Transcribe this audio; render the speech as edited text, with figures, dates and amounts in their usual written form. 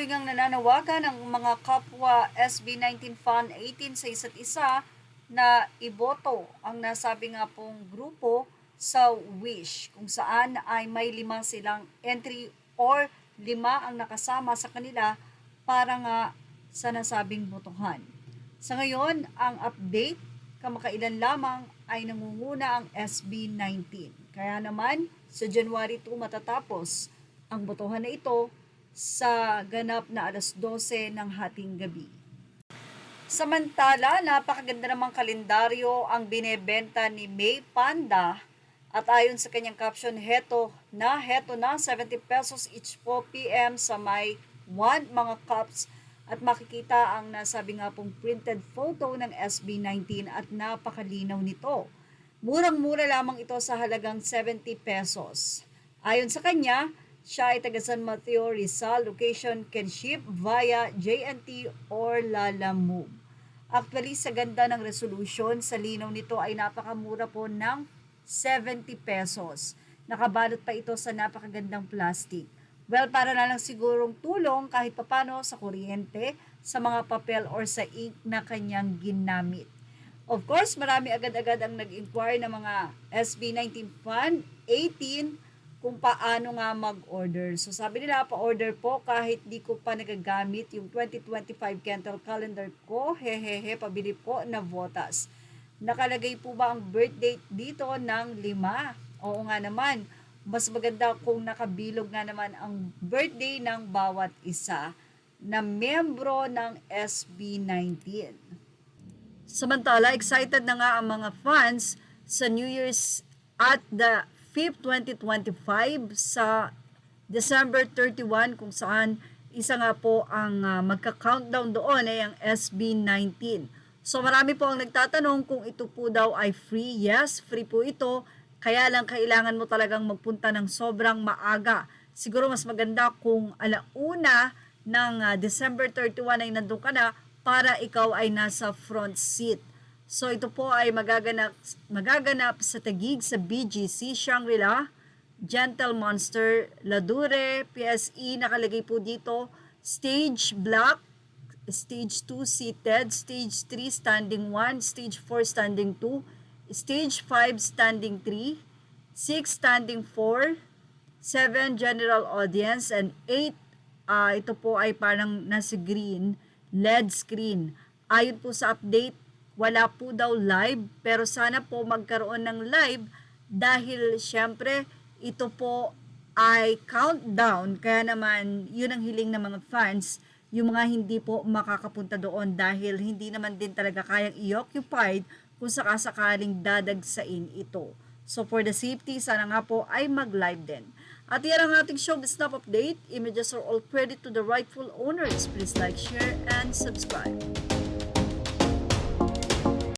Patuloy ngang nananawagan ng mga kapwa SB19 Fund 18 sa isa't isa na iboto ang nasabi nga pong grupo sa Wish, kung saan ay may 5 silang entry or 5 ang nakasama sa kanila para nga sa nasabing botohan. Sa ngayon, ang update, kamakailan lamang ay nangunguna ang SB19. Kaya naman, sa January 2 matatapos ang botohan na ito sa ganap na alas 12 ng hating gabi. Samantala, napakaganda namang kalendaryo ang binebenta ni May Panda at ayon sa kanyang caption, heto na 70 pesos each po PM sa may 1 mga cups at makikita ang nasabi nga pong printed photo ng SB19 at napakalinaw nito. Murang-mura lamang ito sa halagang 70 pesos. Ayon sa kanya, siya ay taga San Mateo, Rizal. Location can ship via JNT or Lalamove. Actually, sa ganda ng resolution, sa linaw nito ay napakamura po ng 70 pesos. Nakabalot pa ito sa napakagandang plastic. Well, para na lang sigurong tulong kahit papano sa kuryente, sa mga papel or sa ink na kanyang ginamit. Of course, marami agad-agad ang nag-inquire ng mga SB19 Fund 18 kung paano nga mag-order. So sabi nila, pa-order po kahit di ko pa nagagamit yung 2025 Kentel calendar ko. Hehehe, pabili po na votas. Nakalagay po ba ang birthday dito ng 5? Oo nga naman. Mas maganda kung nakabilog nga naman ang birthday ng bawat isa na membro ng SB19. Samantala, excited na nga ang mga fans sa New Year's at the 5th 2025 sa December 31 kung saan isa nga po ang magka-countdown doon ay ang SB19. So marami po ang nagtatanong kung ito po daw ay free. Yes, free po ito. Kaya lang kailangan mo talagang magpunta ng sobrang maaga. Siguro mas maganda kung alauna ng December 31 ay nandun ka na para ikaw ay nasa front seat. So ito po ay magaganap sa Taguig sa BGC, Shangri-La, Gentle Monster, Ladure, PSE, nakalagay po dito, Stage Black, Stage 2 seated, Stage 3 standing 1, Stage 4 standing 2, Stage 5 standing 3, 6 standing 4, 7 general audience, and 8, ito po ay parang nasa green, LED screen. Ayon po sa update, wala po daw live, pero sana po magkaroon ng live dahil syempre ito po ay countdown, kaya naman yun ang hiling ng mga fans, yung mga hindi po makakapunta doon dahil hindi naman din talaga kayang i-occupied kung sakasakaling dadagsain ito. So for the safety, sana nga po ay mag-live din. At yan ang ating showbiz snap update. Images are all credit to the rightful owners. Please like, share, and subscribe.